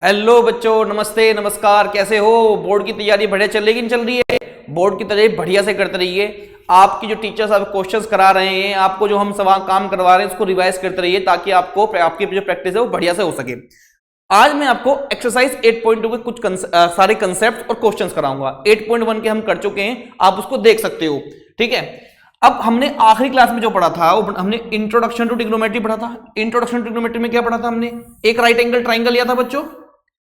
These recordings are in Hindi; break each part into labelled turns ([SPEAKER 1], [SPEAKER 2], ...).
[SPEAKER 1] हेलो बच्चों, नमस्ते नमस्कार। कैसे हो? बोर्ड की तैयारी बढ़िया चल रही है कि नहीं चल रही है? बोर्ड की तैयारी बढ़िया से करते रहिए। आपकी जो टीचर्स आप क्वेश्चंस करा रहे हैं, आपको जो हम सवाल काम करवा रहे हैं, उसको रिवाइज करते रहिए ताकि आपको आपकी जो प्रैक्टिस है वो बढ़िया से हो सके। आज मैं आपको एक्सरसाइज 8.2 के कुछ सारे कंसेप्ट और क्वेश्चंस कराऊंगा। 8.1 के हम कर चुके हैं, आप उसको देख सकते हो। ठीक है। अब हमने आखिरी क्लास में जो पढ़ा था वो हमने इंट्रोडक्शन टू ट्रिग्नोमेट्री पढ़ा था। इंट्रोडक्शन टू ट्रिग्नोमेट्री में क्या पढ़ा था हमने? एक राइट एंगल ट्राइंगल लिया था बच्चों।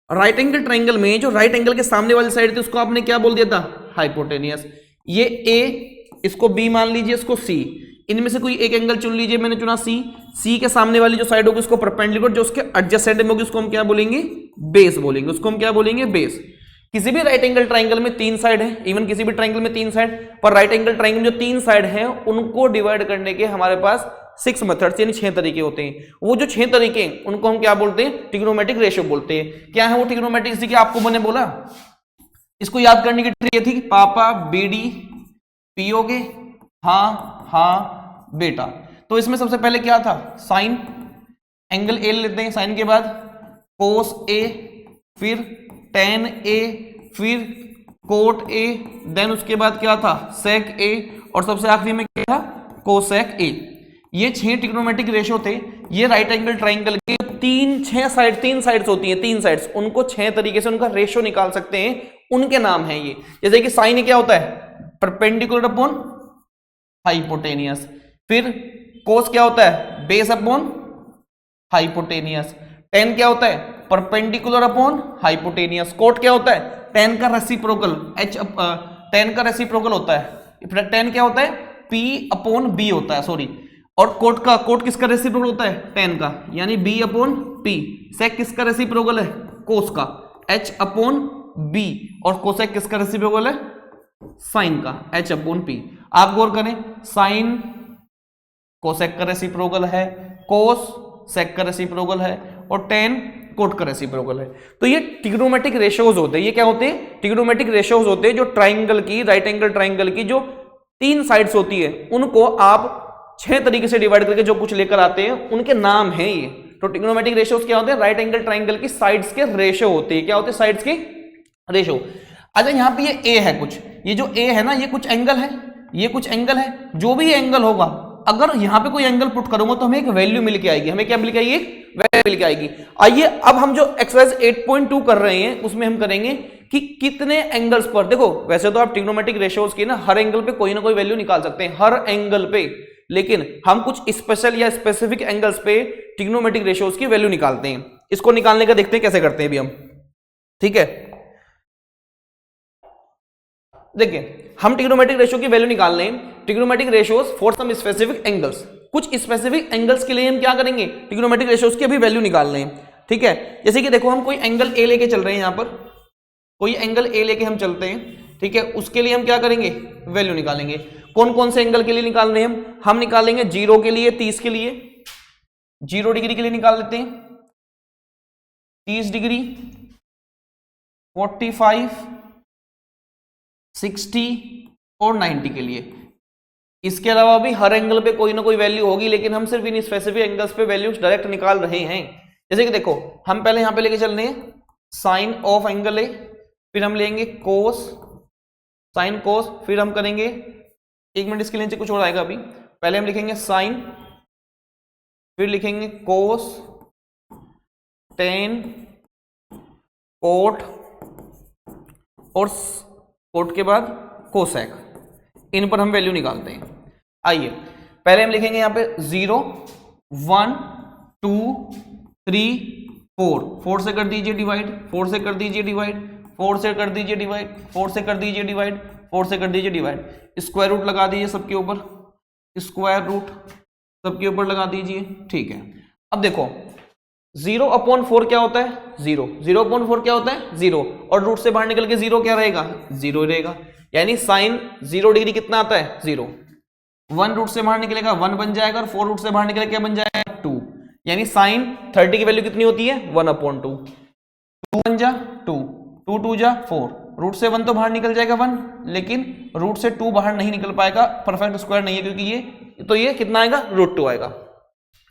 [SPEAKER 1] राइट एंगल ट्राइंगल में जो राइट एंगल के सामने वाली साइड थी उसको आपने क्या बोल दिया था? हाइपोटेनियस। ये ए, इसको बी मान लीजिए, इसको सी। इनमें से कोई एक एंगल चुन लीजिए। मैंने चुना सी। सी के सामने वाली जो साइड होगी उसको परपेंडिकुलर, जो उसके एडजेसेंट में होगी उसको हम क्या बोलेंगे? बेस बोलेंगे। उसको हम क्या बोलेंगे? बेस। किसी भी राइट एंगल ट्राइंगल में तीन साइड है, इवन किसी भी ट्राइंगल में तीन साइड, पर राइट एंगल ट्राइंगल जो तीन साइड है उनको डिवाइड करने के हमारे पास 6 मेथड्स यानी 6 तरीके होते हैं। वो जो 6 तरीके हैं उनको हम क्या बोलते हैं? ट्रिग्नोमेट्रिक रेशियो बोलते हैं। क्या है वो ट्रिग्नोमेट्रिक? जैसे कि आपको मैंने बोला, इसको याद करने की ट्रिक ये थी कि पापा बीडी पियोगे? हाँ हाँ बेटा। तो इसमें सबसे पहले क्या था? साइन। एंगल ए लेते हैं, साइन के बाद कोस ए, फिर टेन ए, फिर कोट ए, देन उसके बाद क्या था? सेक ए, और सबसे आखिरी में क्या था? कोसेक ए। ये 6 ट्रिग्नोमेट्रिक रेशियो थे। ये राइट एंगल ट्राइंगल के तीन साइड्स होती हैं, तीन साइड्स, उनको 6 तरीके से उनका रेशियो निकाल सकते हैं। उनके नाम है ये। जैसे कि साइन क्या होता है? Perpendicular upon hypotenuse. फिर कोस क्या होता है? Base upon hypotenuse. टेन क्या होता है? Perpendicular upon hypotenuse. कोट क्या होता है? टेन का रेसिप्रोकल टेन का रेसिप्रोकल होता है। टेन क्या होता है? पी अपॉन बी होता है, सॉरी। और कोट किसका रेसिप्रोकल होता है? टेन का, यानी बी अपॉन पी। सेक किसका रेसिप्रोकल है? कोस का, एच अपॉन बी। और कोसेक किसका रेसिप्रोकल है? साइन का, एच अपॉन पी। आप गौर करें, साइन कोसेक का रेसिप्रोकल है, कोस सेक का रेसिप्रोकल है, और टेन कोट का रेसिप्रोकल है। तो ये ट्रिग्नोमेट्रिक रेशियोज होते हैं। ये क्या होते हैं? ट्रिग्नोमेट्रिक रेशियोज होते हैं जो ट्राइंगल की, राइट एंगल ट्राइंगल की जो तीन साइड्स होती है उनको आप 6 तरीके से डिवाइड करके जो कुछ लेकर आते हैं उनके नाम है ये। तो ट्रिग्नोमेट्रिक रेशियोज क्या होते हैं? राइट एंगल ट्राइंगल की साइड्स के रेशियो होते हैं। क्या होते हैं? साइड्स के रेशियो। अच्छा, यहां पे ये ए है कुछ, ये जो ए है ना, ये कुछ एंगल है, ये कुछ एंगल है। जो भी एंगल होगा, अगर यहां पे कोई एंगल पुट करूंगा तो हमें एक वैल्यू मिल के आएगी। हमें क्या मिल के आएगी? वैल्यू मिल के आएगी। आइए अब हम जो एक्सरसाइज 8.2 कर रहे हैं उसमें हम करेंगे कि कितने एंगल्स पर। देखो, वैसे तो आप ट्रिग्नोमेट्रिक रेशियोज की ना हर एंगल पे कोई ना कोई वैल्यू निकाल सकते हैं, हर एंगल पे, लेकिन हम कुछ स्पेशल या स्पेसिफिक एंगल्स पे ट्रिग्नोमेट्रिक रेशियोज की वैल्यू निकालते हैं। इसको निकालने का देखते हैं कैसे करते हैं अभी हम। ठीक है, देखिए हम ट्रिग्नोमेट्रिक रेशियो की वैल्यू निकाल लें। Trigonometric ratios for some specific angles. कुछ स्पेसिफिक एंगल्स के लिए हम क्या करेंगे? ट्रिग्नोमेट्रिक रेशियोज की अभी वैल्यू निकाल लें। ठीक है, जैसे कि देखो, हम कोई एंगल ए लेके चल रहे हैं, यहां पर कोई एंगल ए लेके हम चलते हैं। ठीक है, उसके लिए हम क्या करेंगे? वैल्यू निकालेंगे। कौन कौन से एंगल के लिए निकाल रहे हैं हम निकालेंगे 0 के लिए, 30 के लिए, 0 डिग्री के लिए निकाल लेते हैं, 30 डिग्री, 45, 60 और 90 के लिए। इसके अलावा भी हर एंगल पे कोई ना कोई वैल्यू होगी, लेकिन हम सिर्फ इन स्पेसिफिक एंगल्स पे वैल्यूज डायरेक्ट निकाल रहे हैं। जैसे कि देखो, हम पहले यहां पे लेके चल रहे हैं साइन ऑफ एंगल ए, फिर हम लेंगे कोस, साइन कोस, फिर हम करेंगे, एक मिनट इसके नीचे कुछ और आएगा अभी। पहले हम लिखेंगे साइन, फिर लिखेंगे कोस, टेन, कोट, और कोट के बाद कोसेक। इन पर हम वैल्यू निकालते हैं। आइए पहले हम लिखेंगे यहां पे 0, 1, 2, 3, 4। 4 से कर दीजिए डिवाइड, 4 से कर दीजिए डिवाइड, 4 से कर दीजिए डिवाइड, 4 से कर दीजिए डिवाइड, 4 से कर दीजिए डिवाइड। स्क्वायर रूट लगा दीजिए सबके ऊपर, स्क्वायर रूट सबके ऊपर लगा दीजिए। ठीक है, अब देखो 0/4 क्या होता है? 0। 0/4 क्या होता है? 0। और रूट से बाहर निकल के 0 क्या रहेगा? 0 रहेगा। यानी साइन 0 डिग्री कितना आता है? 0। 1 रूट से बाहर निकलेगा 1 बन जाएगा, और 4 रूट से बाहर निकलेगा क्या बन जाएगा? 2। यानी साइन 30 की वैल्यू कितनी होती है? 1/2। 2 1 जा 2, 2 2 जा 4। रूट से 1 तो बाहर निकल जाएगा 1, लेकिन रूट से 2 बाहर नहीं निकल पाएगा, परफेक्ट स्क्वायर नहीं है, क्योंकि ये कितना आएगा? √2 आएगा।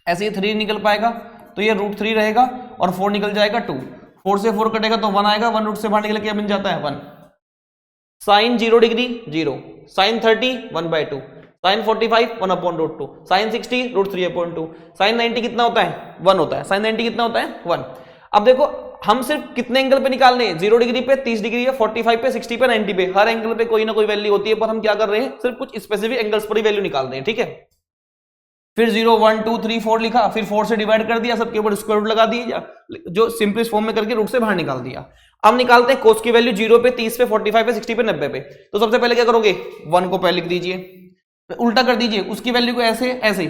[SPEAKER 1] ऐसे ही 3 निकल पाएगा तो ये √3 रहेगा, और 4 निकल जाएगा 2। 4 से 4 कटेगा तो 1 आएगा, 1 रूट से बाहर निकले क्या बन जाता है 1। Sine 0 degree 0, sine 30 1/2, sine 45 1/√2, sine 60 √3/2, sine 90 कितना होता है 1 होता है, साइन 90 कितना होता है 1। अब देखो हम सिर्फ कितने एंगल पे निकालने हैं, 0 डिग्री पे, 30 डिग्री पे, 45 पे, 60 पे, 90 पे, हर एंगल पे कोई ना कोई वैल्यू होती है, पर हम क्या कर रहे हैं सिर्फ कुछ स्पेसिफिक एंगल्स पर ही वैल्यू निकाल रहे हैं, ठीक है। फिर 0 1 2 3 4 लिखा, फिर 4 से डिवाइड कर दिया, सबके ऊपर स्क्वायर रूट लगा दिया, जो सिंपलेस्ट फॉर्म में करके रूट से बाहर निकाल दिया। अब निकालते हैं कोस की वैल्यू 0 पे, 30 पे, 45 पे, 60 पे, 90 पे। तो सबसे पहले क्या करोगे 1 को पहले लिख दीजिए, उल्टा कर दीजिए उसकी वैल्यू को, ऐसे ऐसे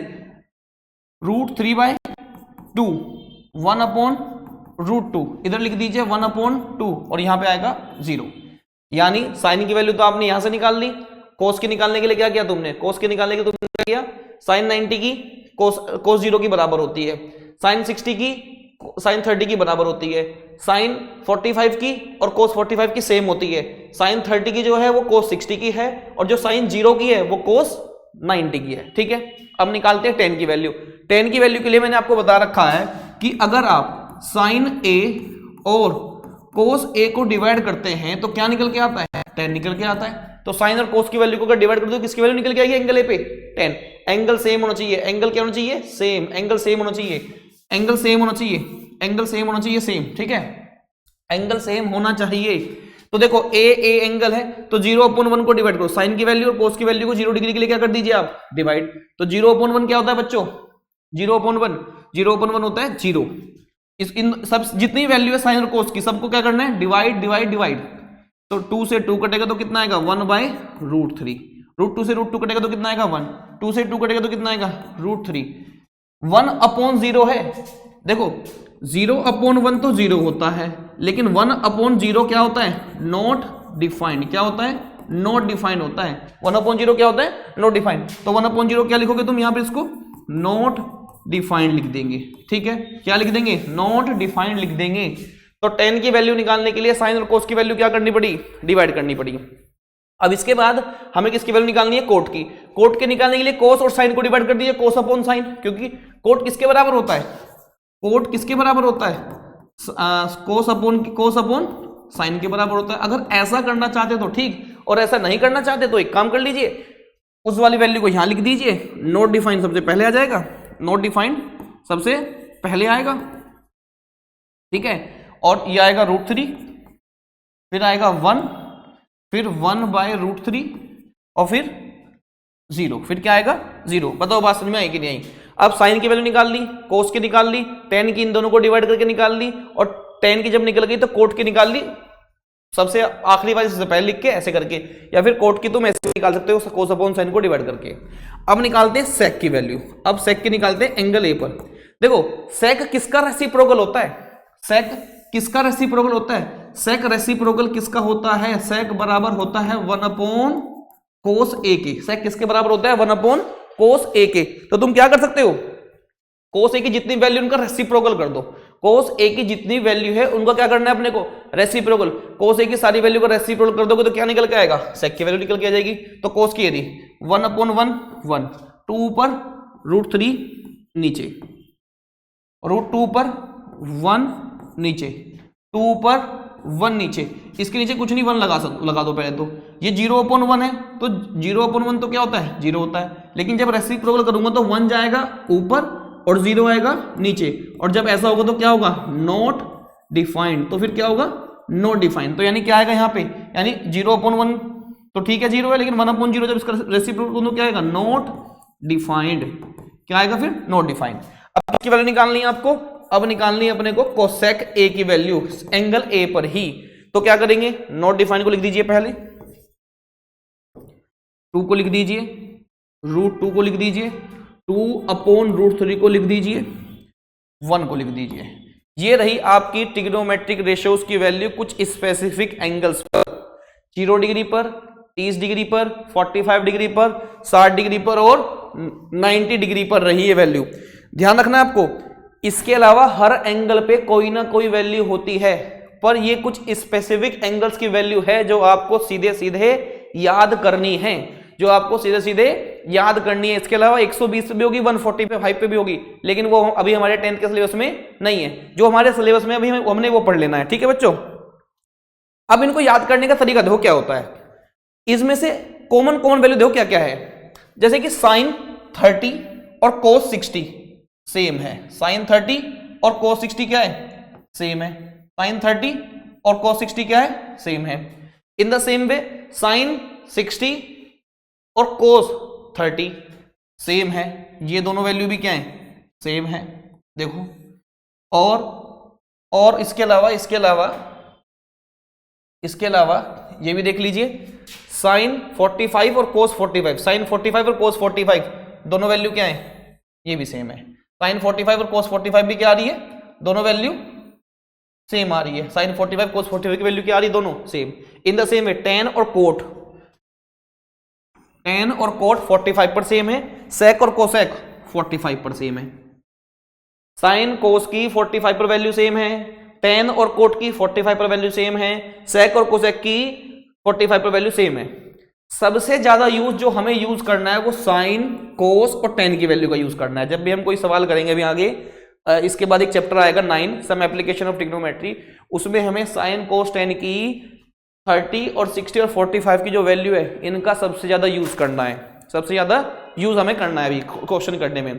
[SPEAKER 1] √3/2 1/√2, इधर लिख दीजिए 1/2 और यहां पे आएगा 0। यानी साइन की वैल्यू तो आपने यहां से निकाल ली, कोस की निकालने के लिए क्या किया तुमने, कोस की निकालने के लिए तुमने क्या किया, साइन 90 की कोस 0 की बराबर होती है, साइन 60 की साइन 30 की बराबर होती है, साइन 45 की और कोस 45 की सेम होती है, साइन 30 की जो है वो कोस 60 की है, और जो साइन 0 की है वो कोस 90 की है, ठीक है। अब निकालते हैं tan की वैल्यू। tan की वैल्यू के लिए मैंने आपको बता रखा है कि अगर आप साइन a और कोस a को डिवाइड करते हैं तो क्या निकल के आता है, tan निकल के आता है। तो साइन और कोस की वैल्यू को अगर डिवाइड कर दो किसकी वैल्यू निकल के आएगी, एंगल a पे tan। एंगल सेम होना चाहिए, एंगल क्या होना चाहिए सेम, एंगल सेम होना चाहिए, एंगल सेम होना चाहिए, एंगल सेम होना चाहिए सेम, ठीक है, एंगल सेम होना चाहिए। तो देखो a एंगल है तो 0/1 को डिवाइड करो, साइन की वैल्यू और कोस की वैल्यू को 0 डिग्री के लिए क्या कर दीजिए आप डिवाइड। तो 0/1 क्या होता है बच्चों, 0/1 होता है 0। इन सब जितनी वैल्यू है साइन और कोस की सबको क्या करना है डिवाइड डिवाइड डिवाइड। तो 2 से 2 कटेगा तो कितना आएगा 1/√3, √2 से √2 कटेगा तो कितना आएगा 1, 2 से 2 कटेगा तो कितना आएगा √3, 1/0 है। देखो 0/1 तो 0 होता है, लेकिन 1/0 क्या होता है नॉट डिफाइंड, क्या होता है नॉट डिफाइंड होता है। 1/0 क्या होता है नॉट डिफाइंड, तो 1/0 क्या लिखोगे तुम यहां पर इसको नॉट डिफाइंड लिख देंगे, ठीक है, क्या लिख देंगे नॉट डिफाइंड लिख देंगे। तो tan की वैल्यू निकालने के लिए साइन और कोस की वैल्यू क्या करनी पड़ी डिवाइड करनी पड़ी। अब इसके बाद हमें किसकी वैल्यू निकालनी है कोट की। कोट के निकालने के लिए कोस और साइन को डिवाइड कर दीजिए कोस अपॉन साइन, क्योंकि कोट किसके बराबर होता है, कोट किसके बराबर होता है कोस अपॉन साइन के बराबर होता है। अगर ऐसा करना चाहते तो ठीक, और ऐसा नहीं करना चाहते तो एक काम कर लीजिए, उस वाली वैल्यू को यहां लिख दीजिए, नॉट डिफाइंड सबसे पहले आ जाएगा, नॉट डिफाइंड सबसे पहले आएगा, ठीक है, और ये आएगा √3, फिर आएगा 1, फिर 1/√3 और फिर 0, फिर क्या आएगा 0। बताओ बात समझ में आई कि नहीं आई। अब साइन की वैल्यू निकाल ली, कोस की निकाल ली, tan की इन दोनों को डिवाइड करके निकाल ली, और tan की जब निकल गई तो कोट की निकाल ली, सबसे आखिरी वाली सबसे पहले लिख के ऐसे करके, या फिर कोट की तुम ऐसे निकाल सकते हो कोस अपॉन साइन को डिवाइड करके। अब निकालते हैं सेक की वैल्यू। अब सेक की निकालते हैं एंगल ए पर। देखो सेक किसका रेसिप्रोकल होता है, सेक किसका रेसिप्रोकल होता है, सेक रेसिप्रोकल किसका होता है, सेक बराबर होता है 1/cos a के। सेक किसके बराबर होता है 1/cos a के। तो तुम क्या कर सकते हो cos a की जितनी वैल्यू उनका रेसिप्रोकल कर दो, cos a की जितनी वैल्यू है उनका क्या करना है अपने को रेसिप्रोकल, cos a की सारी वैल्यू को रेसिप्रोकल कर दोगे तो क्या निकल के आएगा सेक की वैल्यू निकल के आ जाएगी। तो cos की यदि 1/1 1, 2 ऊपर √3 नीचे, √2 ऊपर 1 नीचे, 2 ऊपर 1 नीचे, इसके नीचे कुछ नहीं 1 लगा दो पहले। तो ये 0/1 है, तो 0/1 तो क्या होता है 0 होता है, लेकिन जब रेसिप्रोकल करूंगा तो 1 जाएगा ऊपर और 0 आएगा नीचे, और जब ऐसा होगा तो क्या होगा नॉट डिफाइंड, तो फिर क्या होगा नॉट डिफाइंड। तो यानी क्या आएगा यहाँ पे, यानी 0/1 तो ठीक है 0 है, लेकिन 1/0 जब इसका रेसिप्रोकल तो क्या आएगा नॉट डिफाइंड, क्या आएगा फिर नॉट डिफाइंड। अब इसकी वैल्यू निकालनी है आपको, अब निकालनी है अपने को कोसेक ए की वैल्यू एंगल ए पर ही। तो क्या करेंगे नॉट डिफाइंड को लिख दीजिए, पहले 2 को लिख दीजिए, √2 को लिख दीजिए, 2/√3 को लिख दीजिए, 1 को लिख दीजिए। ये रही आपकी ट्रिग्नोमेट्रिक रेशियोज की वैल्यू कुछ स्पेसिफिक एंगल्स पर, 0 डिग्री पर, 30 डिग्री पर, 45 डिग्री पर, 60 डिग्री पर और 90 डिग्री पर रही है वैल्यू। ध्यान रखना है आपको, इसके अलावा हर एंगल पे कोई ना कोई वैल्यू होती है, पर ये कुछ स्पेसिफिक एंगल्स की वैल्यू है जो आपको सीधे सीधे याद करनी है, जो आपको सीधे सीधे याद करनी है। इसके अलावा 120 पे भी होगी, 145 पे भी होगी, लेकिन वो अभी हमारे 10th के सिलेबस में नहीं है। जो हमारे सिलेबस में अभी हमने वो पढ़ लेना है, ठीक है बच्चों। अब इनको याद करने का तरीका देखो क्या होता है। इसमें से कॉमन वैल्यू देखो क्या क्या है। जैसे कि साइन 30 और कोस 60 सेम है। साइन 30 और कोस 60 क्या है? सेम है। साइन 30 और कोस 60 क्या है? सेम है। In the same way sine 60 और कोस 30 सेम है। ये दोनों वैल्यू भी क्या है? सेम है। देखो और इसके अलावा ये भी देख लीजिए, साइन 45 और कोस 45, साइन 45 और कोस 45 दोनों वैल्यू क्या है? ये भी सेम है। साइन 45 और कोस 45 भी क्या आ रही है? दोनों वैल्यू सेम आ रही है। साइन 45 कोस 45 की वैल्यू क्या आ रही है? दोनों same. In the same way tan और कोट 45 पर सेम है। सेक और कोसेक 45 पर सेम है। साइन कोस की 45 पर वैल्यू सेम है, tan और कोट की 45 पर वैल्यू सेम है, सेक और कोसेक की 45 पर वैल्यू सेम है। सबसे ज्यादा यूज जो हमें यूज करना है वो साइन कोस और tan की वैल्यू का यूज करना है। जब भी हम कोई सवाल करेंगे अभी आगे, इसके बाद एक चैप्टर आएगा 9 सम एप्लीकेशन ऑफ ट्रिग्नोमेट्री, उसमें हमें साइन कोस tan की 30 और 60 और 45 की जो वैल्यू है इनका सबसे ज्यादा यूज करना है। सबसे ज्यादा यूज हमें करना है अभी क्वेश्चन करने में,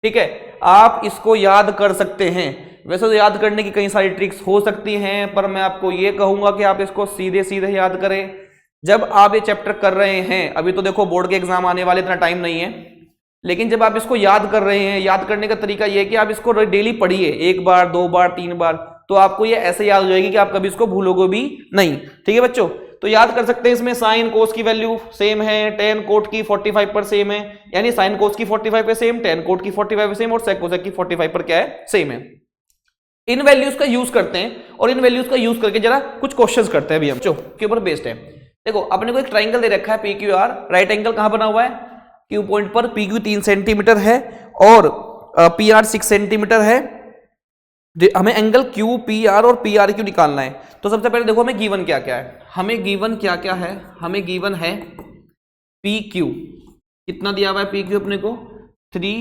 [SPEAKER 1] ठीक है। आप इसको याद कर सकते हैं। वैसे तो याद करने की कई सारी ट्रिक्स हो सकती हैं, पर मैं आपको ये कहूंगा कि आप इसको सीधे सीधे याद करें। जब आप ये चैप्टर कर रहे हैं, अभी तो देखो बोर्ड के एग्जाम आने वाले, इतना टाइम नहीं है, लेकिन जब आप इसको याद कर रहे हैं, याद करने का तरीका ये है कि आप इसको डेली पढ़िए, 1 बार 2 बार 3 बार, तो आपको ये ऐसे याद हो जाएगी कि आप कभी इसको भूलोगे भी नहीं, ठीक है बच्चों। तो याद कर सकते हैं इसमें साइन कोस की वैल्यू सेम है, tan कोट की 45 पर सेम है, यानी साइन कोस की 45 पे सेम, tan कोट की 45 पे सेम और सेक कोसेक की 45 पर क्या है? सेम है। इन वैल्यूज का यूज करते हैं और इन वैल्यूज का यूज करके जरा कुछ क्वेश्चंस करते हैं अभी हम, जो के ऊपर बेस्ड है। देखो अपने को एक ट्राइंगल दे रखा है PQR, राइट एंगल कहां बना हुआ है? क्यू पॉइंट पर। PQ 3 सेंटीमीटर है और PR 6 सेंटीमीटर है। हमें एंगल QPR और PRQ निकालना है। तो सबसे पहले देखो हमें गिवन क्या क्या है। हमें गिवन क्या क्या है? हमें गिवन है PQ, कितना दिया हुआ है PQ अपने को? 3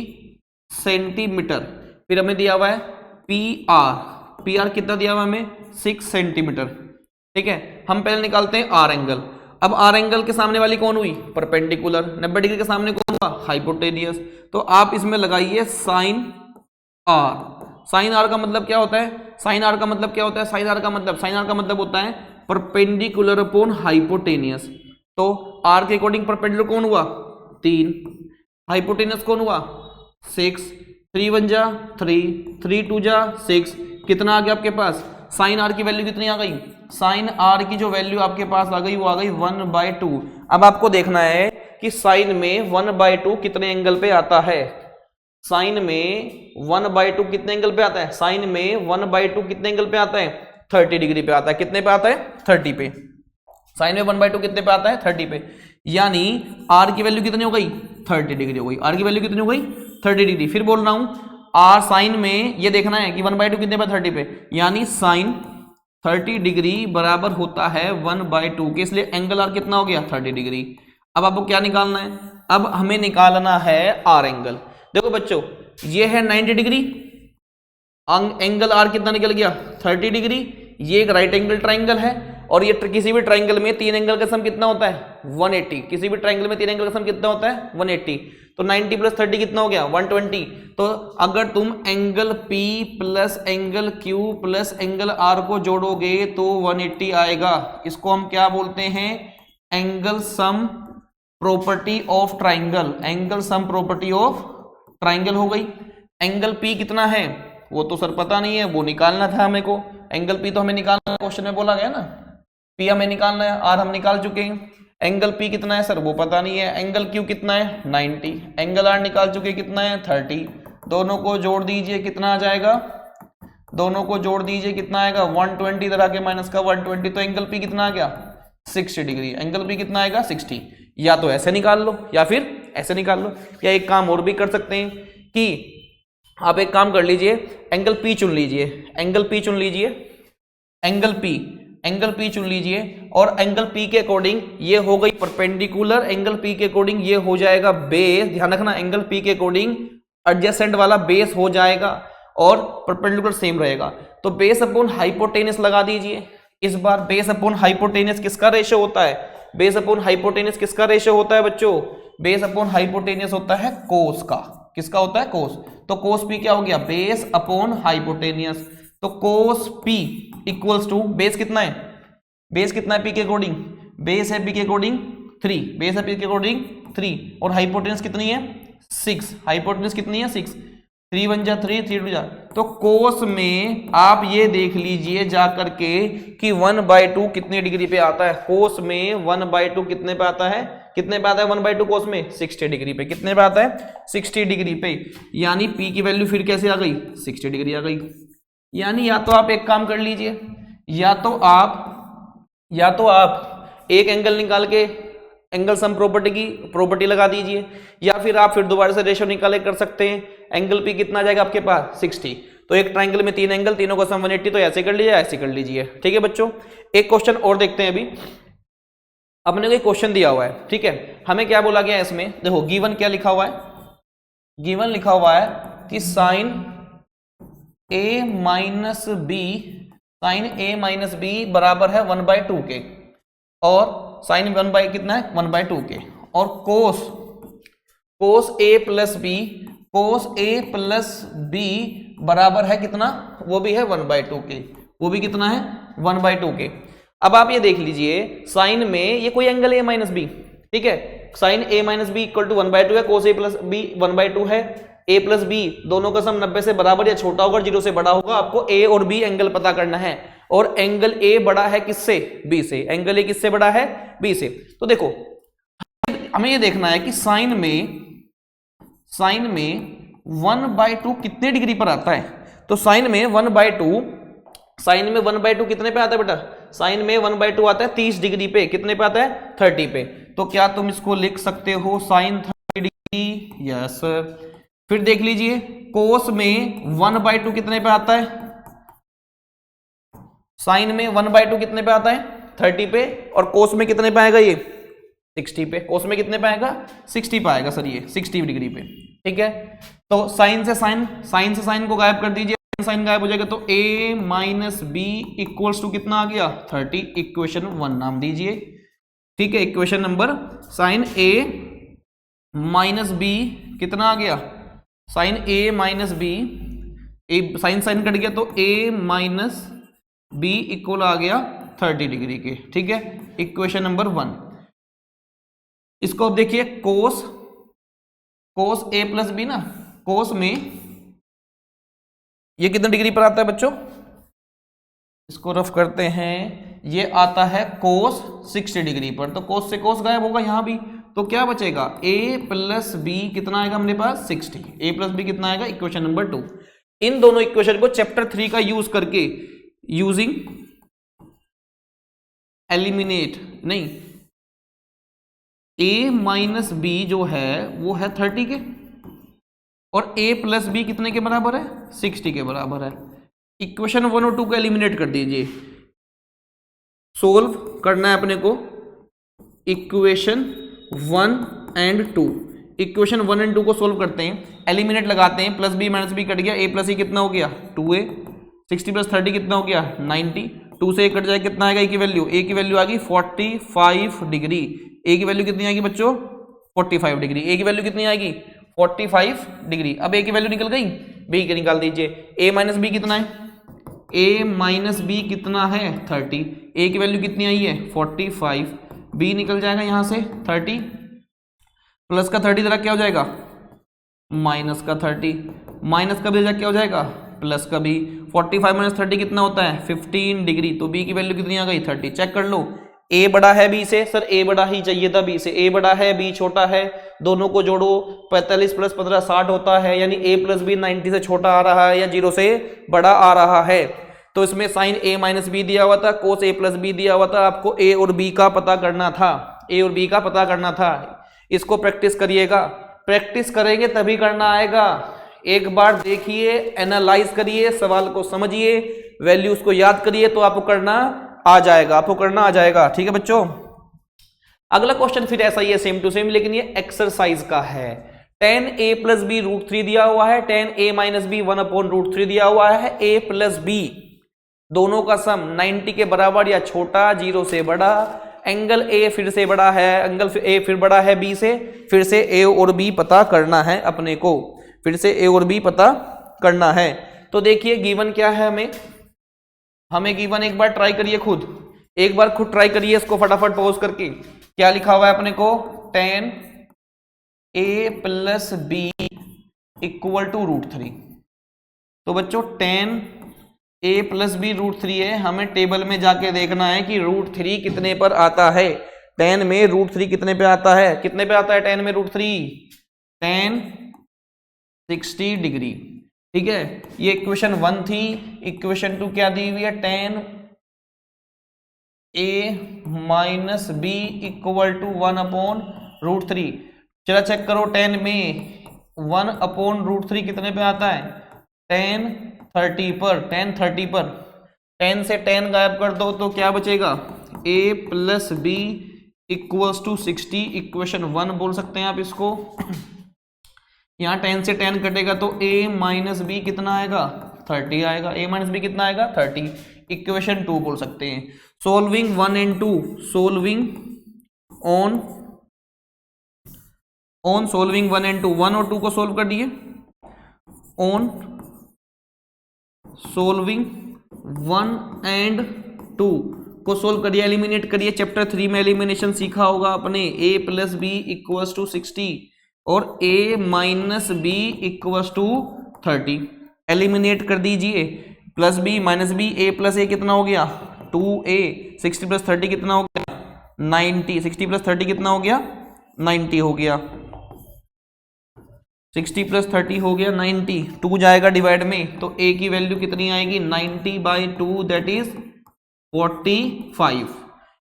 [SPEAKER 1] सेंटीमीटर। फिर हमें दिया हुआ है PR कितना दिया हुआ हमें? 6 सेंटीमीटर, ठीक है। हम पहले निकालते हैं R एंगल। अब R एंगल के सामने वाली कौन हुई? परपेंडिकुलर। 90 डिग्री के सामने कौन हुआ? हाइपोटेनियस। तो आप इसमें लगाइए साइन R। साइन R का मतलब क्या होता है? साइन R का मतलब क्या होता है? साइन R का मतलब होता है परपेंडिकुलर अपॉन हाइपोटेनियस। तो R के अकॉर्डिंग परपेंडिकुलर कौन हुआ? 3। हाइपोटेनियस कौन हुआ? 6। 3 1 जा 3, 3 2 जा 6, कितना आ गया आपके पास? साइन R की वैल्यू कितनी आ गई? साइन R की जो वैल्यू आपके पास आ गई वो आ गई 1/2। अब आपको देखना है कि साइन में 1/2 कितने एंगल पे आता है। साइन में 1/2 कितने एंगल पे आता है? साइन में 1/2 कितने एंगल पे आता है? 30 डिग्री पे आता है। कितने पे आता है? 30 पे। साइन में 1/2 कितने पे आता है? 30 पे। यानी R की वैल्यू कितनी हो गई? 30 डिग्री हो गई। R की वैल्यू कितनी हो गई? 30 डिग्री। फिर बोल रहा हूं R साइन में ये देखना है कि 1/2 कितने पे? 30 पे। यानी साइन 30 डिग्री बराबर होता है 1/2 के, इसलिए एंगल R कितना हो गया? 30 डिग्री। अब आपको क्या निकालना है? अब हमें निकालना है R एंगल। देखो बच्चों ये है 90 डिग्री, एंगल R कितना निकल गया? 30 डिग्री। ये एक राइट एंगल ट्राइंगल है और ये किसी भी ट्राइंगल में 3 एंगल का सम कितना होता है? 180। किसी भी ट्राइंगल में 3 एंगल का सम कितना होता है? 180। तो 90 + 30 कितना हो गया? 120। तो अगर तुम angle P plus angle Q plus angle R को जोड़ोगे तो 180 आएगा। इसको हम क्या बोलते हैं? Angle sum property of triangle. Angle sum property of triangle हो गई। एंगल P कितना है वो तो सर पता नहीं है, वो निकालना था हमें को। एंगल P तो हमें निकालना, क्वेश्चन में बोला गया ना, P हमें निकालना है, R हम निकाल चुके हैं। एंगल P कितना है सर वो पता नहीं है। एंगल Q कितना है? 90। एंगल R निकाल चुके कितना है? 30। दोनों को जोड़ दीजिए कितना आ जाएगा? दोनों को जोड़ दीजिए कितना आएगा? 120 इधर आके माइनस का 120, तो एंगल P कितना आ गया? 60 डिग्री। एंगल P कितना आएगा? 60। या तो ऐसे निकाल लो या फिर ऐसे निकाल लो, या एक काम और भी कर सकते हैं कि आप एक काम कर लीजिए, एंगल P चुन लीजिए। एंगल P चुन लीजिए। एंगल P एंगल पी चुन लीजिए और एंगल पी के अकॉर्डिंग ये हो गई परपेंडिकुलर, एंगल पी के अकॉर्डिंग ये हो जाएगा बेस। ध्यान रखना, एंगल पी के अकॉर्डिंग एडजेसेंट वाला बेस हो जाएगा और परपेंडिकुलर सेम रहेगा। तो बेस अपॉन हाइपोटेनस लगा दीजिए। इस बार बेस अपॉन हाइपोटेनस किसका रेशियो होता है? बेस अपॉन हाइपोटेनस किसका रेशियो होता है बच्चों? बेस अपॉन हाइपोटेनस होता है कोस का। किसका होता है? कोस। तो कोस पी क्या हो गया? Base upon hypotenuse. तो कोस पी इक्वल्स टू बेस कितना है? बेस कितना है पी के अकॉर्डिंग? बेस है पी के अकॉर्डिंग 3, बेस है पी के अकॉर्डिंग 3 और हाइपोटेनस कितनी है? 6। हाइपोटेनस कितनी है? 6। 3 1 जा 3, 3 2 जा। तो कोस में आप ये देख लीजिए जा करके कि 1/2 कितने डिग्री पे आता है। कोस में 1/2 कितने पे आता है? कितने पे आता है 1/2 कोस में? 60 डिग्री पे। कितने पे आता है? 60 डिग्री पे। यानी पी की वैल्यू फिर कैसे आ गई? 60 डिग्री आ गई। यानी या तो आप एक काम कर लीजिए, या तो आप एक एंगल निकाल के एंगल सम प्रॉपर्टी की प्रॉपर्टी लगा दीजिए, या फिर आप फिर दोबारा से रेशियो निकाले कर सकते हैं। एंगल पी कितना आ जाएगा आपके पास? 60। तो एक ट्रायंगल में 3 एंगल, तीनों का सम 180, तो ऐसे कर लीजिए, ऐसे कर लीजिए। ठीक है बच्चों, एक क्वेश्चन और देखते हैं। अभी अपने को एक क्वेश्चन दिया हुआ है, ठीक है। हमें क्या बोला गया है इसमें? देखो गिवन क्या लिखा हुआ है? गिवन लिखा हुआ है कि साइन ए माइनस बी बराबर है 1/2 के, और साइन 1 कितना है? 1/2 के, और कोस ए प्लस बी बराबर है कितना? वो भी है 1/2 के। वो भी कितना है? 1/2 के। अब आप ये देख लीजिए, साइन में ये कोई एंगल ए माइनस बी, ठीक है। Sine A minus B equal to 1/2 है, कोस ए प्लस बी 1/2 है। ए प्लस बी दोनों का सम 90 से बराबर या छोटा होगा, 0 से बड़ा होगा। आपको ए और बी एंगल पता करना है, और एंगल ए बड़ा है किससे? बी से। एंगल ए किससे बड़ा है? बी से। तो देखो हमें ये देखना है कि साइन में 1/2 कितने डिग्री पर आता है। तो साइन में 1/2 कितने पे आता है बेटा? साइन में 1/2 आता है 30 डिग्री पे। कितने पे आता है? 30 पे। तो क्या तुम इसको लिख सकते हो साइन 30 डिग्री? यस। फिर देख लीजिए, कोस में 1/2 कितने पे आता है? साइन में 1/2 कितने पे आता है? 30 पे। और कोस में कितने पे आएगा? ये 60 पे। कोस में कितने पे आएगा? 60 पे आएगा सर, ये 60 डिग्री पे। ठीक है, तो साइन से साइन को गायब कर दीजिए, साइन गायब हो जाएगा। तो a minus B equals to कितना आ गया? 30। इक्वेशन 1 नाम दीजिए। ठीक है, equation number sine a minus B कितना आ गया? Sine a minus B, sine cut गया, तो a माइनस बी इक्वल आ गया 30 डिग्री के। ठीक है, इक्वेशन नंबर 1। इसको अब देखिए, कोस ए प्लस बी ना, कोस में ये कितने डिग्री पर आता है बच्चों? इसको रफ करते हैं। ये आता है कोस 60 डिग्री पर। तो कोस से कोस गायब होगा यहां भी, तो क्या बचेगा? a प्लस बी कितना आएगा अपने पास? 60। a प्लस बी कितना आएगा? Equation number 2। इन दोनों इक्वेशन को चैप्टर 3 का यूज करके, यूजिंग एलिमिनेट नहीं, a माइनस बी जो है वो है 30 के, और a प्लस बी कितने के बराबर है? 60 के बराबर है। इक्वेशन 1 और 2 को एलिमिनेट कर दीजिए। सोल्व करना है अपने को इक्वेशन 1 एंड 2। इक्वेशन 1 एंड 2 को सोल्व करते हैं, एलिमिनेट लगाते हैं। Plus B minus B cut गया, a प्लस ई कितना हो गया? 2a। 60 प्लस 30 कितना हो गया? 90। 2 से कट जाए, कितना आएगा? a की वैल्यू? a की वैल्यू आ गई 45 डिग्री। a की वैल्यू कितनी आएगी बच्चों? 45 डिग्री। a की वैल्यू कितनी आएगी? 45 डिग्री। अब a की वैल्यू निकल गई, b की निकाल दीजिए। a माइनस बी कितना है? a माइनस बी कितना है? 30। a की वैल्यू कितनी आई है? 45। b निकल जाएगा यहां से 30, प्लस का 30 जरा क्या हो जाएगा? माइनस का 30, माइनस का भी क्या हो जाएगा? प्लस का भी। 45 माइनस 30 कितना होता है? 15 डिग्री। तो b की वैल्यू कितनी आ गई? 30। चेक कर लो, a बड़ा है b से। सर a बड़ा ही चाहिए था b से। a बड़ा है, b छोटा है, दोनों को जोड़ो, 45 प्लस 15 60 होता है। यानी a प्लस बी 90 से छोटा आ रहा है या 0 से बड़ा आ रहा है। तो इसमें साइन a माइनस बी दिया हुआ था, कोस a प्लस बी दिया हुआ था। आपको a और b का पता करना था, a और b का पता करना था। इसको प्रैक्टिस करिएगा, प्रैक्टिस करेंगे तभी करना आएगा। एक बार देखिए, एनालाइज करिए, सवाल को समझिए, वैल्यूज को याद करिए, तो आपको करना आ जाएगा, आपको करना आ जाएगा। ठीक है बच्चों, अगला क्वेश्चन फिर ऐसा ही है, सेम टू सेम, लेकिन ये एक्सरसाइज का है। tan a plus B root 3 दिया हुआ है, tan a माइनस बी 1/√3 दिया हुआ है, a प्लस बी दोनों का सम 90 के बराबर या छोटा, 0 से बड़ा, एंगल a फिर से बड़ा है, एंगल a फिर बड़ा है b से, फिर से a और b पता करना है अपने को, फिर से a और b पता करना है। तो देखिए गिवन क्या है, हमें गिवन एक बार ट्राई करिए खुद, एक बार खुद ट्राई करिए इसको फटाफट पॉज करके। क्या लिखा हुआ है अपने को, tan a plus B equal to √3। तो बच्चों tan a प्लस बी √3 है, हमें टेबल में जाके देखना है कि √3 कितने पर आता है। tan में √3 कितने पे आता है, कितने पे आता है tan में √3, tan 60 डिग्री। ठीक है, ये इक्वेशन 1 थी। इक्वेशन 2 क्या दी हुई है, tan a minus B equal to 1/√3। चला चेक करो, tan में 1/√3 कितने पे आता है, tan 30 पर, tan 30 पर। tan से tan गायब कर दो तो क्या बचेगा, a plus B equals to 60, equation 1 बोल सकते हैं आप इसको। यहाँ tan से tan कटेगा तो a माइनस बी कितना आएगा, 30 आएगा, a माइनस बी कितना आएगा 30, इक्वेशन 2 बोल सकते हैं। Solving 1 and 2, solving on solving 1 and 2, 1 और 2 को सोल्व कर दिए, ऑन सोल्विंग 1 एंड 2 को सोल्व करिए, एलिमिनेट करिए। चैप्टर 3 में एलिमिनेशन सीखा होगा अपने, a plus B equals to 60 और a minus B equals to 30। Eliminate कर दीजिए, plus B minus B, a plus a कितना हो गया 2a, 60 प्लस 30 कितना हो गया 90, 60 प्लस 30 कितना हो गया 90 हो गया, 60 प्लस 30 हो गया 90, 2 जाएगा डिवाइड में तो a की वैल्यू कितनी आएगी 90/2 दैट इज 45।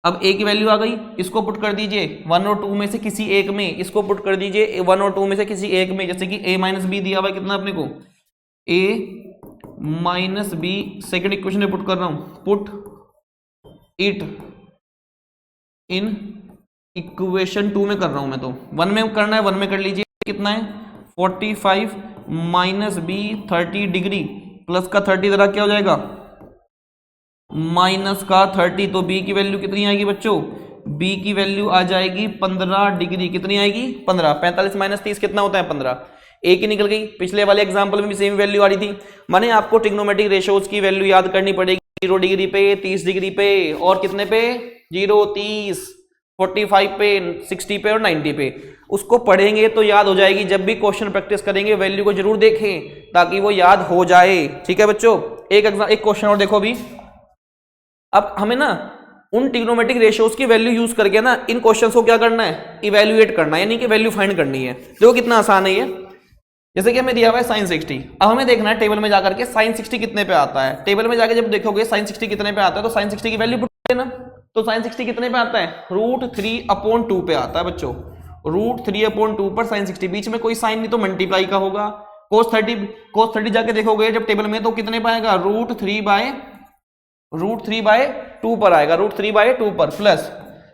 [SPEAKER 1] अब a की वैल्यू आ गई, इसको पुट कर दीजिए 1 और 2 में से किसी एक में, इसको पुट कर दीजिए 1 और 2 में से किसी एक में, जैसे कि a माइनस बी दिया हुआ है कितना अपने को, a minus B second equation में पुट कर रहा हूं, पुट इट इन इक्वेशन 2 में कर रहा हूं मैं, तो 1 में करना है 1 में कर लीजिए, कितना है 45 माइनस बी 30 डिग्री प्लस का 30 जरा क्या हो जाएगा माइनस का 30, तो b की वैल्यू कितनी आएगी बच्चों, b की वैल्यू आ जाएगी 15 डिग्री, कितनी आएगी 15, 45 माइनस 30 कितना होता है 15, a की निकल गई। पिछले वाले एग्जांपल में भी सेम वैल्यू आ रही थी, माने आपको ट्रिग्नोमेट्रिक रेशियोज की वैल्यू याद करनी पड़ेगी, 0 डिग्री पे, 30 डिग्री पे और कितने पे 0, 30, 45 पे, 60 पे और 90 पे। उसको पढ़ेंगे तो याद हो जाएगी, जब भी क्वेश्चन प्रैक्टिस करेंगे वैल्यू को जरूर देखें ताकि वो याद हो जाए। ठीक है बच्चों, एक क्वेश्चन और देखो अभी। अब हमें ना उन ट्रिग्नोमेट्रिक रेशियोज की वैल्यू यूज करके ना इन क्वेश्चंस को क्या करना है, इवैल्यूएट करना है, यानी कि वैल्यू फाइंड करनी है। देखो कितना आसान है ये, जैसे कि हमें दिया हुआ है sin 60, अब हमें देखना है टेबल में जाकर के sin 60 कितने पे आता है। टेबल में जाकर जब देखोगे sin 60 कितने पे आता है तो sin 60 की वैल्यू पुट देना, तो sin 60 कितने पे आता है √3/2 पे आता है बच्चों, √3/2 पर sin 60, बीच में कोई साइन नहीं तो मल्टीप्लाई का होगा। cos 30 जाके देखोगे जब टेबल में तो कितने पे आएगा √3/2 पर आएगा, √3/2 पर प्लस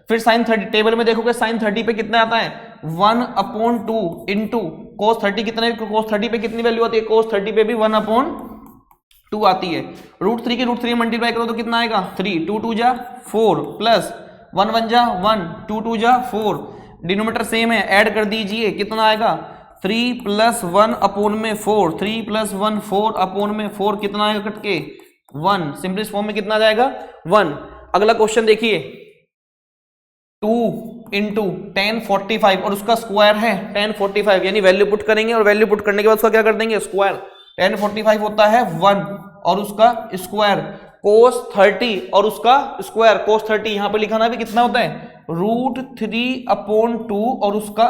[SPEAKER 1] फिर sin 30, टेबल में देखोगे sin 30 पे कितना आता है 1/2 इंटू cos 30, कितने cos 30 पे कितनी वैल्यू आती है, cos 30 पे भी 1/2 आती है। √3 के √3 मल्टीप्लाई करो तो कितना आएगा 3, 2 2 जा 4 प्लस 1 1 जा 1, 2 2 जा 4, डिनोमिनेटर सेम है, ऐड कर दीजिए कितना आएगा 3 + 1/4, 3 + 1 4/4, कितना आएगा कट के 1, सिंपलेस्ट फॉर्म में कितना आ जाएगा 1। अगला क्वेश्चन देखिए 2 इंटू tan 45 और उसका स्क्वायर है tan 45, यानी वैल्यू पुट करेंगे और वैल्यू पुट करने के बाद उसका क्या कर देंगे स्क्वायर। tan 45 होता है 1 और उसका स्क्वायर, cos 30 और उसका स्क्वायर, cos 30 यहां पे लिखाना भी कितना होता है √3/2 और उसका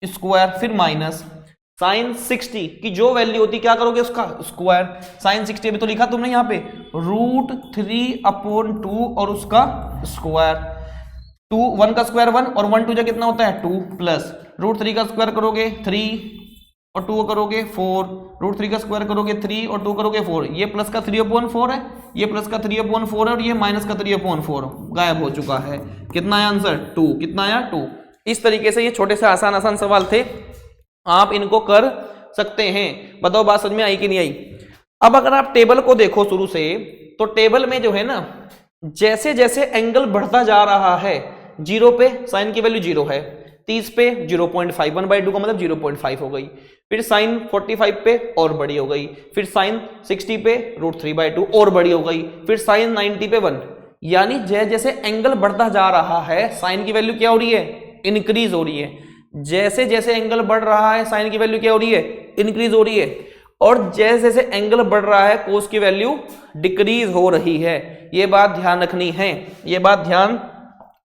[SPEAKER 1] स्क्वायर, फिर माइनस sin 60 की जो वैल्यू होती क्या करोगे उसका स्क्वायर, sin 60 अभी तो लिखा तुमने यहाँ पे √3/2 और उसका स्क्वायर, 2 1 का स्क्वायर 1 और 1 2 जा कितना होता है 2 प्लस √3 का स्क्वायर करोगे 3 और 2 करोगे 4, √3 का स्क्वायर करोगे 3 और 2 करोगे 4, ये प्लस का 3/4 है, ये प्लस का 3/4 है और ये माइनस का 3/4 गायब हो चुका है। कितना है आंसर? 2। कितना आया? 2। इस तरीके से ये छोटे से आसान आसान सवाल थे, आप इनको कर सकते हैं। बताओ बात समझ में आई कि नहीं आई? अब अगर आप टेबल को देखो शुरू से, तो टेबल में जो है ना, जैसे जैसे एंगल बढ़ता जा रहा है, 0 पे साइन की वैल्यू 0 है, 30 पे 0.5, 1/2 का मतलब 0.5 हो गई, फिर साइन 45 पे और बड़ी हो गई, फिर साइन 60 पे √3/2 और बड़ी हो गई, फिर साइन 90 पे 1। यानी जैसे जैसे एंगल बढ़ता जा रहा है, साइन की वैल्यू क्या हो रही है? इंक्रीज हो रही है। जैसे जैसे एंगल बढ़ रहा है, साइन की वैल्यू क्या हो रही है? इंक्रीज हो रही है। और जैसे जैसे एंगल बढ़ रहा है, कोस की वैल्यू डिक्रीज हो रही है। ये बात ध्यान रखनी है, ये बात ध्यान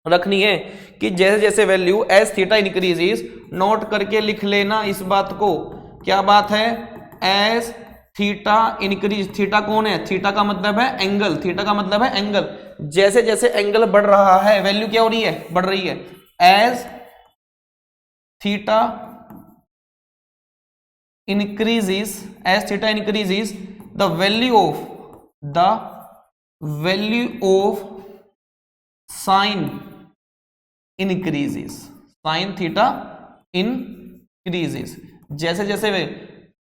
[SPEAKER 1] रखनी है कि जैसे जैसे value as theta increases, note करके लिख लेना इस बात को। क्या बात है? एज थीटा इंक्रीज, थीटा कौन है? थीटा का मतलब है एंगल, थीटा का मतलब है एंगल। जैसे जैसे एंगल बढ़ रहा है, वैल्यू क्या हो रही है? बढ़ रही है। As theta increases, as theta increases, the value of sin increases, sin theta increases। जैसे जैसे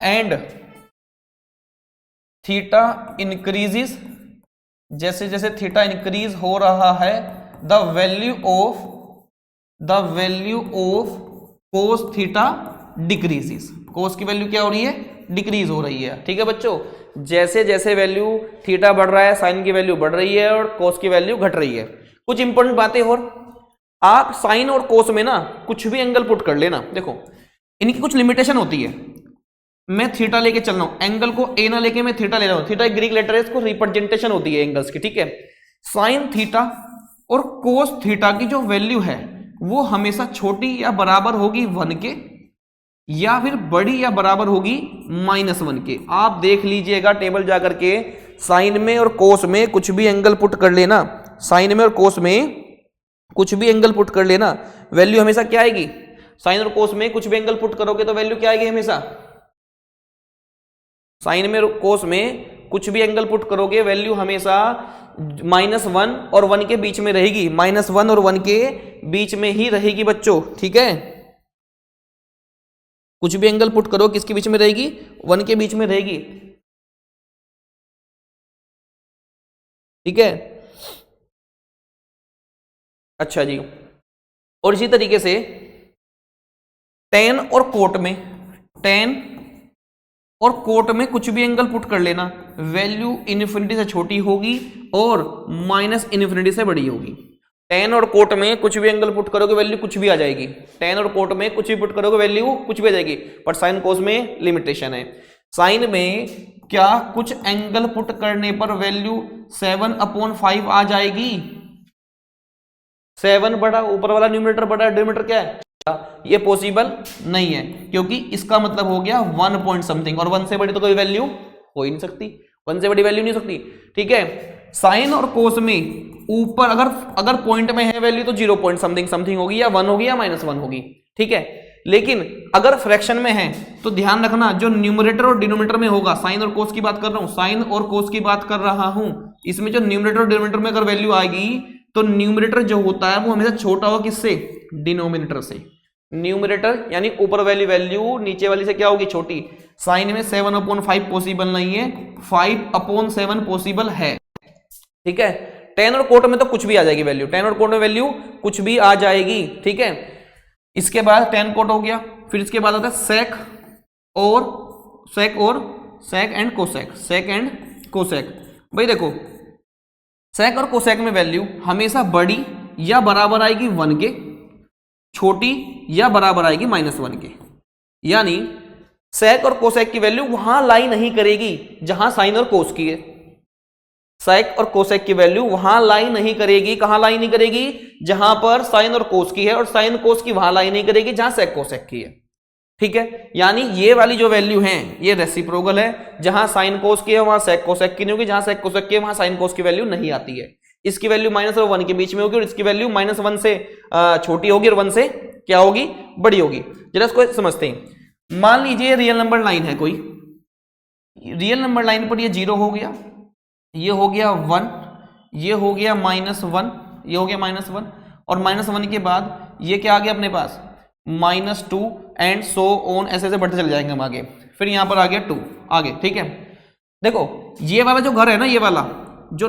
[SPEAKER 1] and theta increases, जैसे जैसे थीटा इंक्रीज हो रहा है, the value of cos theta decreases, cos की वैल्यू क्या हो रही है? डिक्रीज हो रही है। ठीक है बच्चों, जैसे जैसे वैल्यू थीटा बढ़ रहा है, साइन की वैल्यू बढ़ रही है और कोस की वैल्यू घट रही है। कुछ इंपॉर्टेंट बातें और, आप साइन और कोस में ना कुछ भी एंगल पुट कर लेना। देखो इनकी कुछ लिमिटेशन होती है। मैं थीटा लेके चल रहा हूं, एंगल को ए ना लेके मैं थीटा ले रहा हूं। थीटा एक ग्रीक लेटर है, इसको रिप्रेजेंटेशन होती है एंगल्स की। ठीक है, साइन थीटा और कोस थीटा की जो वैल्यू है वो हमेशा छोटी या बराबर होगी 1 के, या फिर बड़ी या बराबर होगी -1 के। आप देख लीजिएगा टेबल जाकर के, साइन में और कोस में कुछ भी एंगल पुट कर लेना, साइन में और कोस में कुछ भी एंगल पुट कर लेना, वैल्यू हमेशा क्या आएगी? साइन और कोस में कुछ भी एंगल पुट करोगे तो वैल्यू क्या आएगी? हमेशा साइन में और कोस में कुछ भी एंगल पुट करोगे, वैल्यू हमेशा -1 और 1 के बीच में रहेगी, -1 और 1 के बीच में ही रहेगी बच्चों। ठीक है, कुछ भी एंगल पुट करो किसके बीच में रहेगी? 1 के बीच में रहेगी। ठीक है, अच्छा जी। और इसी तरीके से टेन और कोट में, टेन और कोट में कुछ भी एंगल पुट कर लेना, वैल्यू इन्फिनिटी से छोटी होगी और -इन्फिनिटी से बड़ी होगी। टेन और कोट में कुछ भी एंगल पुट करोगे वैल्यू कुछ भी आ जाएगी। टेन और कोट में कुछ भी पुट करोगे वैल्यू कुछ भी आ जाएगी, पर साइन कोस में लिमिटेशन है। साइन में क्या कुछ एंगल पुट करने पर वैल्यू 7/5 आ जाएगी? 7 बड़ा, ऊपर वाला न्यूमरेटर बड़ा, डिनोमिनेटर क्या है? ये पॉसिबल नहीं है, क्योंकि इसका मतलब हो गया 1 पॉइंट समथिंग, और 1 से बड़ी तो कोई वैल्यू हो ही नहीं सकती, 1 से बड़ी वैल्यू नहीं हो सकती। ठीक है, साइन और कोस में ऊपर अगर पॉइंट में है वैल्यू तो 0 पॉइंट समथिंग समथिंग होगी, या 1 होगी या -1 होगी। ठीक है, लेकिन अगर फ्रैक्शन में है तो ध्यान रखना जो न्यूमरेटर और डिनोमिनेटर में होगा, साइन और कोस की बात कर रहा हूं, साइन और कोस की बात कर रहा हूं, इसमें जो न्यूमरेटर और डिनोमिनेटर में अगर वैल्यू आएगी तो न्यूमरेटर जो होता है वो हमेशा छोटा होगा किससे? डिनोमिनेटर से। न्यूमरेटर यानी ऊपर वाली वैल्यू नीचे वाली से क्या होगी? छोटी। साइन में 7/5 पॉसिबल नहीं है, 5/7 पॉसिबल है। ठीक है, टेन और कोट में तो कुछ भी आ जाएगी वैल्यू, टेन और कोट में वैल्यू कुछ भी आ जाएगी। ठीक है, इसके बाद टेन कोट हो गया, फिर इसके बाद आता है sec and cosec, sec and cosec. भाई देखो सेक और कोसेक में वैल्यू हमेशा बड़ी या बराबर आएगी 1 के, छोटी या बराबर आएगी -1 के। यानी सेक और कोसेक की वैल्यू वहां लाई नहीं करेगी जहां साइन और कोस की है। सेक और कोसेक की वैल्यू वहां लाई नहीं करेगी, कहां लाई नहीं करेगी? जहां पर साइन और कोस की है, और साइन कोस की वहां लाई नहीं करेगी जहां सेक कोसेक की है। ठीक है, यानी ये वाली जो वैल्यू है ये रेसिप्रोकल है, जहां साइन कोस की है वहां सेक कोसेक की नहीं होगी, जहां सेक कोसेक की है वहां साइन कोस की वैल्यू नहीं आती है। इसकी वैल्यू -1 और 1 के बीच में होगी, और इसकी वैल्यू -1 से छोटी होगी और 1 से क्या होगी? बड़ी होगी। जरा इसको समझते हैं। मान लीजिए रियल नंबर लाइन है कोई, रियल नंबर लाइन पर ये 0 हो गया, ये हो गया 1, ये हो गया -1, ये हो गया -1, और -1 के बाद ये क्या आ गया अपने पास -2 एंड सो ऑन, ऐसे ऐसे बढ़ते चले जाएंगे हम आगे। फिर यहां पर आ गया 2 आगे, ठीक है। देखो ये वाला जो घर है ना, ये वाला जो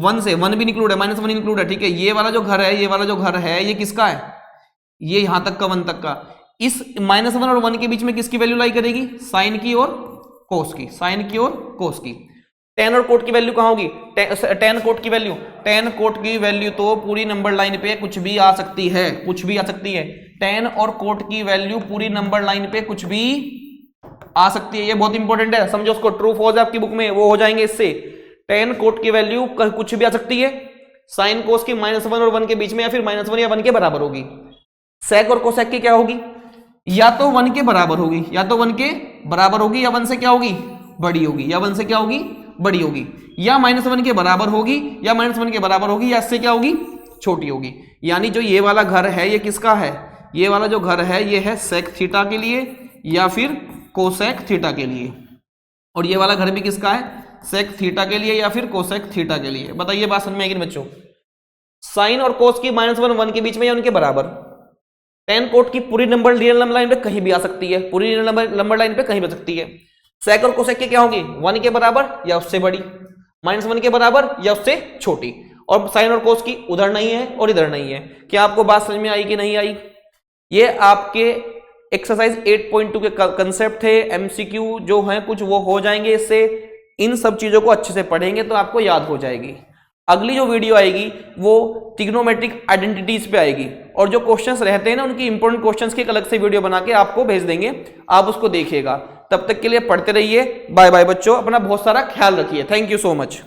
[SPEAKER 1] 1 से 1 भी इंक्लूड है, -1 इंक्लूड है, ठीक है। ये वाला जो घर है, ये वाला जो घर है, ये किसका है? ये यहां तक का 1 तक का। इस -1 और 1 के बीच में किसकी वैल्यू लाई करेगी? साइन की और कोस की, साइन की और कोस की। टेन और कोट की वैल्यू कहां होगी? टेन कोट की वैल्यू, टेन कोट की वैल्यू तो पूरी नंबर लाइन पे कुछ भी आ सकती है, कुछ भी आ सकती है। टेन और कोट की वैल्यू पूरी नंबर लाइन पे कुछ भी आ सकती है, ये बहुत इंपॉर्टेंट है, समझो उसको। ट्रू फॉल्स आपकी बुक में वो हो जाएंगे इससे। टेन कोट की वैल्यू कुछ भी आ सकती है, साइन कोस की -1 और 1 के बीच में, या फिर -1 या 1 के बराबर होगी। सेक और कोसेक की क्या होगी? या तो 1 के बराबर होगी, या तो 1 के बराबर होगी, या 1 से क्या होगी? बड़ी होगी, या 1 से क्या होगी? बड़ी होगी, या -1 के बराबर होगी, या -1 के बराबर होगी, या इससे क्या होगी? छोटी होगी। यानी जो ये वाला घर है ये किसका है? ये वाला जो घर है ये है सेक थीटा के लिए या फिर कोसेक थीटा के लिए, और ये वाला घर भी किसका है? सेक थीटा के लिए या फिर कोसेक थीटा के लिए। बताइए बात समझ में आएगी बच्चों? साइन और कोस की -1 1 के बीच में या उनके बराबर। टेन कोट की पूरी नंबर रियल नंबर लाइन पे कहीं भी आ सकती है, पूरी रियल नंबर लाइन पे कहीं भी आ सकती है। सेक और कोसेक की क्या होगी? 1 के बराबर या उससे बड़ी, -1 के बराबर या उससे छोटी। और साइन और कोस की उधर नहीं है और इधर नहीं है। क्या आपको बात समझ में आई कि नहीं आई? ये आपके एक्सरसाइज 8.2 के कंसेप्ट थे, एमसीक्यू जो है कुछ वो हो जाएंगे इससे। इन सब चीजों को अच्छे से पढ़ेंगे तो आपको याद हो जाएगी। अगली जो वीडियो आएगी वो ट्रिग्नोमेट्रिक आइडेंटिटीज पे आएगी, और जो क्वेश्चंस रहते हैं ना उनकी इंपॉर्टेंट क्वेश्चंस की एक अलग से वीडियो बना के आपको भेज देंगे, आप उसको देखिएगा। तब तक के लिए पढ़ते रहिए। बाय बाय बच्चों, अपना बहुत सारा ख्याल रखिए। Thank you so much.